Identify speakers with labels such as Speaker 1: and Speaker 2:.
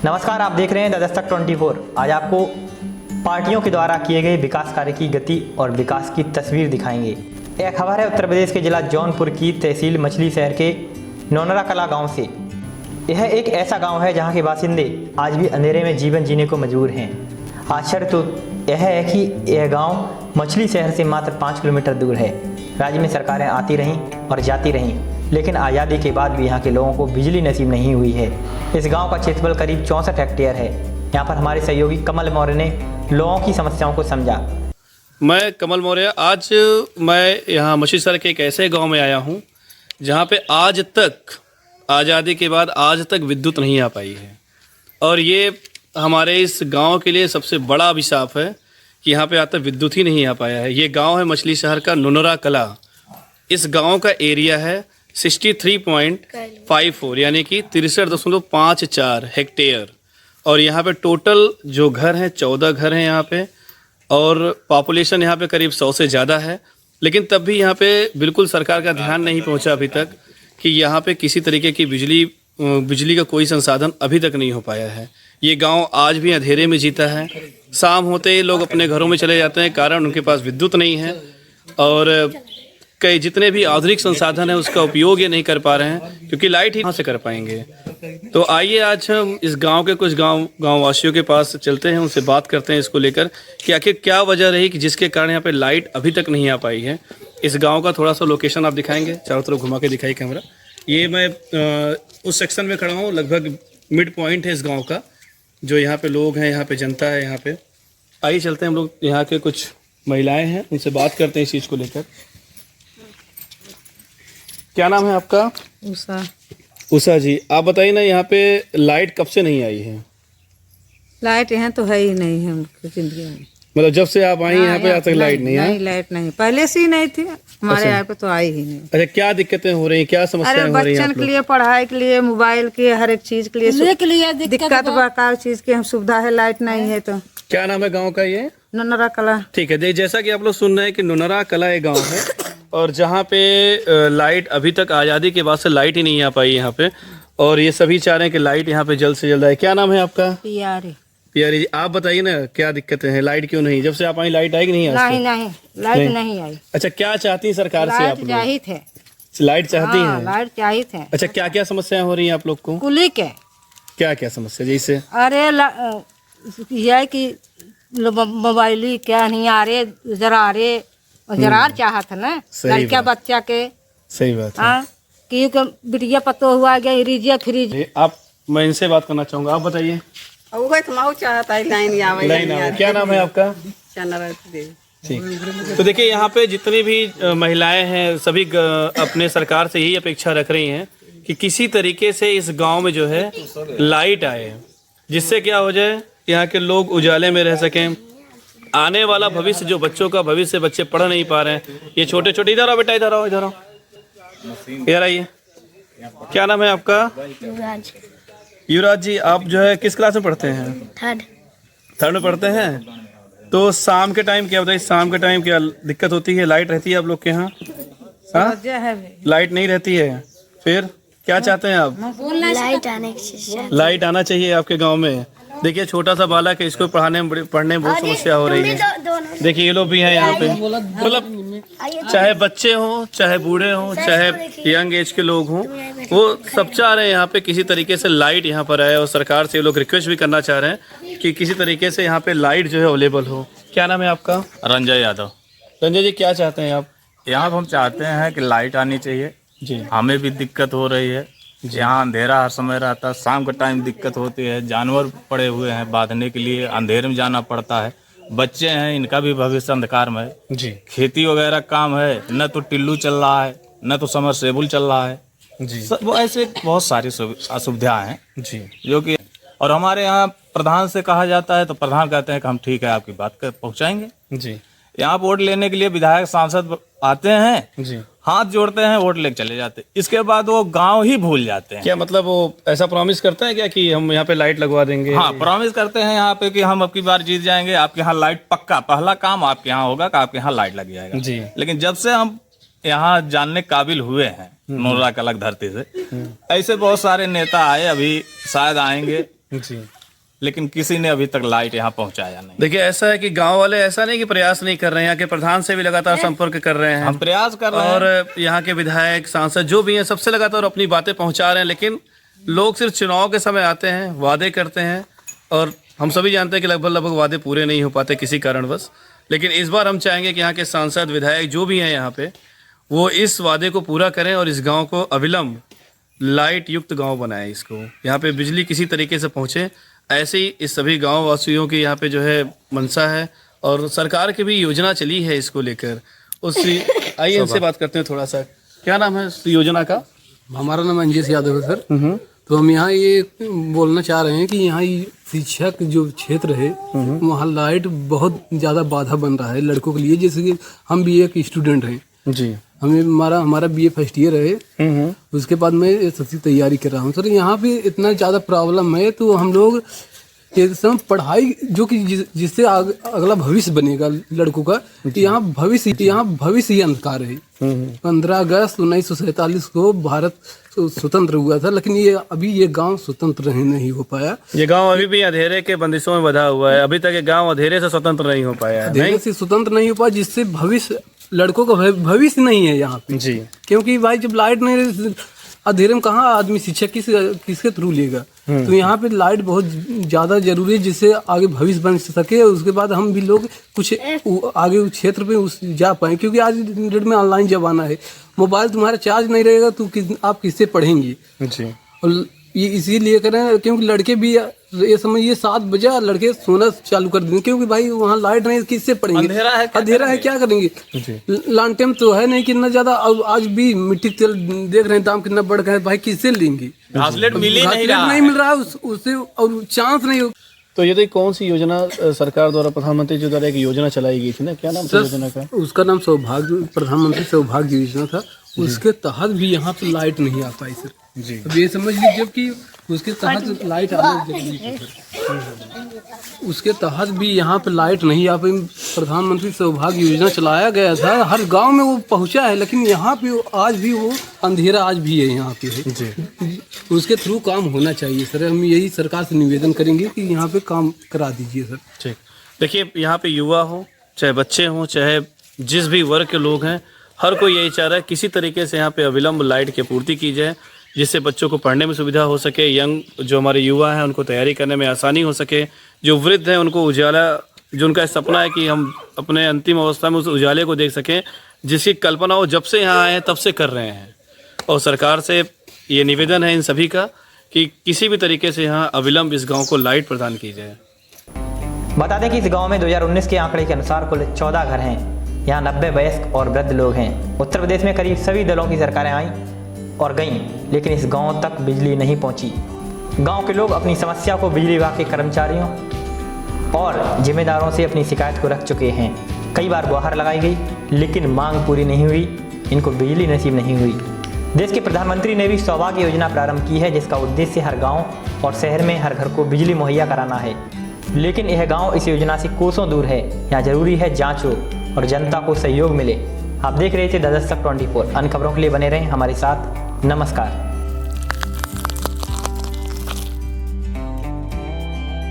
Speaker 1: नमस्कार, आप देख रहे हैं द दस्तक 24। आज आपको पार्टियों के द्वारा किए गए विकास कार्य की गति और विकास की तस्वीर दिखाएंगे। यह खबर है उत्तर प्रदेश के जिला जौनपुर की तहसील मछली शहर के नौनरा कला गांव से। यह एक ऐसा गांव है जहां के बासिंदे आज भी अंधेरे में जीवन जीने को मजबूर हैं। आश्चर्य तो यह है कि यह गांव मछली शहर से मात्र 5 किलोमीटर दूर है। राज्य में सरकारें आती रहीं और जाती रहीं, लेकिन आज़ादी के बाद भी यहाँ के लोगों को बिजली नसीब नहीं हुई है। इस गांव का क्षेत्रफल करीब 64 हेक्टेयर है। यहाँ पर हमारे सहयोगी कमल मौर्य ने लोगों की समस्याओं को समझा।
Speaker 2: मैं कमल मौर्य, आज मैं यहाँ मछली शहर के एक ऐसे गांव में आया हूँ जहाँ पे आज तक आज़ादी के बाद आज तक विद्युत नहीं आ पाई है। और ये हमारे इस गांव के लिए सबसे बड़ा अभिशाप है कि यहाँ पे आज तक विद्युत ही नहीं आ पाया है। ये गांव है मछली शहर का नौनरा कला। इस गांव का एरिया है 63.54 यानी कि 63.54 हेक्टेयर। और यहाँ पे टोटल जो घर हैं 14 घर हैं यहाँ पे, और पॉपुलेशन यहाँ पे करीब 100 से ज़्यादा है। लेकिन तब भी यहाँ पे बिल्कुल सरकार का ध्यान नहीं पहुँचा अभी तक कि यहाँ पे किसी तरीके की बिजली का कोई संसाधन अभी तक नहीं हो पाया है। ये गांव आज भी अंधेरे में जीता है। शाम होते ही लोग अपने घरों में चले जाते हैं, कारण उनके पास विद्युत नहीं है और कई जितने भी आधुनिक संसाधन है उसका उपयोग ये नहीं कर पा रहे हैं, क्योंकि लाइट ही कहाँ से कर पाएंगे। तो आइए आज हम इस गांव के कुछ गांव वासियों के पास चलते हैं, उनसे बात करते हैं इसको लेकर कि आखिर क्या वजह रही कि जिसके कारण यहाँ पे लाइट अभी तक नहीं आ पाई है। इस गाँव का थोड़ा सा लोकेशन आप दिखाएंगे, चारों तरफ घुमा के दिखाई कैमरा। ये मैं उस सेक्शन में खड़ा हूँ, लगभग मिड पॉइंट है इस गाँव का। जो यहाँ पे लोग हैं, यहाँ पे जनता है यहाँ पे। आइए चलते हैं हम लोग, यहाँ के कुछ महिलाएं हैं उनसे बात करते हैं इस चीज़ को लेकर। क्या नाम है आपका?
Speaker 3: उषा।
Speaker 2: उषा जी, आप बताइए ना, यहाँ पे लाइट कब से नहीं आई है?
Speaker 3: लाइट यहाँ तो है ही नहीं है उनकी जिंदगी में।
Speaker 2: मतलब जब से आप आई यहाँ पे आज तक लाइट नहीं है?
Speaker 3: नहीं, लाइट नहीं, पहले से ही नहीं थी हमारे यहाँ पे, तो आई ही नहीं।
Speaker 2: अच्छा, क्या दिक्कतें हो रही हैं, क्या समस्याएं हो रही हैं?
Speaker 3: बच्चन के लिए, पढ़ाई के लिए, मोबाइल के, हर एक चीज के लिए दिक्कत बड़ा चीज की हम सुविधा है, लाइट नहीं है। तो
Speaker 2: क्या नाम है गाँव का? ये
Speaker 3: नौनरा कला।
Speaker 2: ठीक है, जैसा कि आप लोग सुन रहे हैं कि नौनरा कला एक गाँव है और जहाँ पे लाइट अभी तक आज़ादी के बाद से लाइट ही नहीं आ पाई यहाँ पे, और ये सभी चाह रहे हैं कि लाइट यहाँ पे जल्द से जल्द आए। क्या नाम है आपका?
Speaker 3: पियारी।
Speaker 2: पियारी जी, आप बताइए ना क्या दिक्कतें हैं, लाइट क्यों नहीं? जब से आप आई लाइट आई कि नहीं?
Speaker 3: नहीं नहीं, लाइट नहीं आई।
Speaker 2: अच्छा, क्या चाहती है सरकार से आप लोग?
Speaker 3: चाहिए थे,
Speaker 2: लाइट चाहती हैं?
Speaker 3: लाइट चाहिए थे।
Speaker 2: अच्छा, क्या क्या समस्याएं हो रही हैं आप लोग को?
Speaker 3: कुली के
Speaker 2: क्या क्या समस्या? जैसे
Speaker 3: अरे यह कि मोबाइल क्या नहीं आ रहे, जरा रहे जरार चाहत है ना लड़का बच्चा के।
Speaker 2: सही बात है।
Speaker 3: हाँ, क्योंकि बिटिया पतो हुआ गया रिजिया फ्रिज।
Speaker 2: मैं इनसे बात करना चाहूँगा, आप बताइए। क्या नाम है आपका? ठीक। तो देखिए, यहाँ पे जितनी भी महिलाएं हैं सभी अपने सरकार से यही अपेक्षा रख रही हैं कि किसी तरीके से इस गांव में जो है लाइट आए, जिससे क्या हो जाए, यहाँ के लोग उजाले में रह सकें। आने वाला भविष्य, जो बच्चों का भविष्य, बच्चे पढ़ नहीं पा रहे हैं, ये छोटे छोटे। इधर आओ बेटा, इधर आओ, इधर आओ, इधर आइए। क्या नाम है आपका?
Speaker 4: युवराज।
Speaker 2: युवराज जी, आप जो है किस क्लास में पढ़ते हैं? थर्ड में पढ़ते हैं। तो शाम के टाइम क्या बताइए, शाम के टाइम क्या दिक्कत होती है? लाइट रहती है आप लोग के यहाँ? लाइट नहीं रहती है, फिर क्या चाहते हैं आप? लाइट आना चाहिए आपके गाँव में। देखिए, छोटा सा बालक है, इसको पढ़ने में बहुत समस्या हो रही है। देखिए, ये लोग भी हैं यहाँ पे, मतलब चाहे बच्चे हों, चाहे बूढ़े हों, चाहे यंग एज के लोग हों, वो सब चाह रहे हैं यहाँ पे किसी तरीके से लाइट यहाँ पर आए। और सरकार से ये लोग रिक्वेस्ट भी करना चाह रहे हैं कि किसी तरीके से यहाँ पे लाइट जो है अवेलेबल हो। क्या नाम है आपका?
Speaker 5: रंजय यादव।
Speaker 2: रंजय जी, क्या चाहते हैं आप?
Speaker 5: यहाँ हम चाहते हैं कि लाइट आनी चाहिए
Speaker 2: जी।
Speaker 5: हमें भी दिक्कत हो रही है, यहाँ अंधेरा हर समय रहता है, शाम के टाइम दिक्कत होती है, जानवर पड़े हुए हैं बांधने के लिए, अंधेरे में जाना पड़ता है, बच्चे हैं, इनका भी भविष्य अंधकार में है
Speaker 2: जी।
Speaker 5: खेती वगैरह काम है, न तो टिल्लू चल रहा है, न तो समरसेबुल चल रहा है
Speaker 2: जी।
Speaker 5: वो ऐसे बहुत सारी असुविधाएं हैं
Speaker 2: जी,
Speaker 5: जो कि, और हमारे यहाँ प्रधान से कहा जाता है तो प्रधान कहते हैं कि हम ठीक है आपकी बात पहुँचाएंगे
Speaker 2: जी।
Speaker 5: यहाँ वोट लेने के लिए विधायक सांसद आते हैं
Speaker 2: जी,
Speaker 5: हाथ जोड़ते हैं, वोट लेके चले जाते हैं, इसके बाद वो गांव ही भूल जाते हैं।
Speaker 2: क्या मतलब वो ऐसा प्रॉमिस करता है क्या कि हम यहाँ पे लाइट लगवा देंगे?
Speaker 5: हाँ, प्रॉमिस करते हैं यहाँ पे कि हम अब की बार जीत जाएंगे, आपके यहाँ लाइट पक्का, पहला काम आपके यहाँ होगा कि आपके यहाँ लाइट लग जाएगा
Speaker 2: जी।
Speaker 5: लेकिन जब से हम यहाँ जानने काबिल हुए हैं नौनरा कला धरती से, ऐसे बहुत सारे नेता आए, अभी शायद आएंगे
Speaker 2: जी।
Speaker 5: लेकिन किसी ने अभी तक लाइट यहाँ पहुँचाया नहीं।
Speaker 2: देखिए ऐसा है कि गांव वाले ऐसा नहीं कि प्रयास नहीं कर रहे हैं, यहाँ के प्रधान से भी लगातार संपर्क कर रहे हैं,
Speaker 5: हम प्रयास कर रहे हैं
Speaker 2: और यहाँ के विधायक सांसद जो भी हैं सबसे लगातार अपनी बातें पहुंचा रहे हैं, लेकिन लोग सिर्फ चुनाव के समय आते हैं, वादे करते हैं, और हम सभी जानते हैं कि लगभग वादे पूरे नहीं हो पाते किसी कारणवश। लेकिन इस बार हम चाहेंगे कि यहाँ के सांसद विधायक जो भी हैं यहाँ पे, वो इस वादे को पूरा करें और इस गांव को अविलंब लाइट युक्त गांव बनाएं। इसको यहाँ पे बिजली किसी तरीके से पहुँचे, ऐसे ही इस सभी गांव वासियों की यहाँ पे जो है मनसा है, और सरकार की भी योजना चली है इसको लेकर। उससे आइए इनसे बात करते हैं थोड़ा सा। क्या नाम है इस योजना का?
Speaker 4: हमारा नाम अंजेश यादव है सर। तो हम यहाँ ये बोलना चाह रहे हैं कि यहाँ ये शिक्षक जो क्षेत्र है वहाँ लाइट बहुत ज़्यादा बाधा बन रहा है लड़कों के लिए। जैसे कि हम भी एक स्टूडेंट हैं जी, हमारा BA फर्स्ट ईयर है, उसके बाद मैं SSC की तैयारी कर रहा हूँ सर। यहाँ पे इतना ज़्यादा प्रॉब्लम है, तो हम लोग एकदम पढ़ाई जो कि जिससे अगला भविष्य बनेगा लड़कों का, यहाँ भविष्य ही अंधकार है। 15 अगस्त 1947 को भारत स्वतंत्र हुआ था, लेकिन अभी ये गांव स्वतंत्र नहीं हो पाया।
Speaker 2: ये गांव अभी भी अंधेरे के बंदिशों में बंधा हुआ है, अभी तक ये गांव अंधेरे से स्वतंत्र नहीं हो पाया है।
Speaker 4: अंधेरे से स्वतंत्र नहीं हो पाया, जिससे भविष्य लड़कों का भविष्य नहीं है यहाँ पे
Speaker 2: जी।
Speaker 4: क्योंकि भाई जब लाइट नहीं, अंधेरे में कहाँ आदमी शिक्षा किसके थ्रू लेगा। तो यहाँ पे लाइट बहुत ज्यादा जरूरी है, जिससे आगे भविष्य बन सके। उसके बाद हम भी लोग कुछ आगे उस क्षेत्र पे जा पाए, क्योंकि आज डेट में ऑनलाइन जमाना है। मोबाइल तुम्हारा चार्ज नहीं रहेगा तो आप किससे पढ़ेंगे जी। और ये इसीलिए करें क्योंकि लड़के भी ये समझिए 7 बजे लड़के सोना चालू कर देंगे, क्योंकि भाई वहाँ लाइट नहीं, किससे पढ़ेंगे, अंधेरा है क्या करेंगे। लालटेन तो है नहीं कितना ज्यादा, और आज भी मिट्टी तेल देख रहे हैं दाम कितना बढ़ गया है, भाई किससे लेंगे।
Speaker 5: घासलेट
Speaker 4: नहीं मिल रहा उससे, और चांस नहीं हो।
Speaker 2: तो ये तो कौन सी योजना सरकार द्वारा, प्रधानमंत्री जी द्वारा एक योजना चलाई गई थी ना, क्या नाम था योजना का?
Speaker 4: उसका नाम सौभाग्य, प्रधानमंत्री सौभाग्य योजना था। उसके तहत भी यहाँ पे लाइट नहीं आ पाई सर जी। अब ये समझ लीजिए कि उसके तहत लाइट आना जरूरी है सर। उसके तहत भी यहाँ पे लाइट नहीं आ पाई। प्रधानमंत्री सौभाग्य योजना चलाया गया था, हर गांव में वो पहुँचा है, लेकिन यहाँ पे आज भी वो अंधेरा आज भी है यहाँ पे है जी। उसके थ्रू काम होना चाहिए सर। हम यही सरकार से निवेदन करेंगे कि यहाँ पे काम करा दीजिए सर।
Speaker 2: ठीक, देखिए यहाँ पे युवा हो, चाहे बच्चे हों, चाहे जिस भी वर्ग के लोग हैं, हर कोई यही चाह रहा है किसी तरीके से यहाँ पे अविलंब लाइट की पूर्ति की जाए, जिससे बच्चों को पढ़ने में सुविधा हो सके, यंग जो हमारे युवा हैं उनको तैयारी करने में आसानी हो सके, जो वृद्ध हैं उनको उजाला, जो उनका सपना है कि हम अपने अंतिम अवस्था में उस उजाले को देख सकें, जिसकी कल्पना वो जब से यहाँ आए हैं तब से कर रहे हैं। और सरकार से ये निवेदन है इन सभी का कि किसी भी तरीके से यहाँ अविलंब इस गाँव को लाइट प्रदान की जाए।
Speaker 1: बता दें कि इस गांव में 2019 के आंकड़े के अनुसार कुल 14 घर हैं। यहाँ 90 वयस्क और वृद्ध लोग हैं। उत्तर प्रदेश में करीब सभी दलों की सरकारें आईं और गईं, लेकिन इस गांव तक बिजली नहीं पहुंची। गांव के लोग अपनी समस्या को बिजली विभाग के कर्मचारियों और जिम्मेदारों से अपनी शिकायत को रख चुके हैं। कई बार गुहार लगाई गई, लेकिन मांग पूरी नहीं हुई, इनको बिजली नसीब नहीं हुई। देश के प्रधानमंत्री ने भी सौभाग्य योजना प्रारंभ की है, जिसका उद्देश्य हर गाँव और शहर में हर घर को बिजली मुहैया कराना है। लेकिन यह गाँव इस योजना से कोसों दूर है। यहाँ जरूरी है जाँच हो और जनता को सहयोग मिले। आप देख रहे थे द दस्तक 24। अन्य खबरों के लिए बने रहें हमारे साथ। नमस्कार।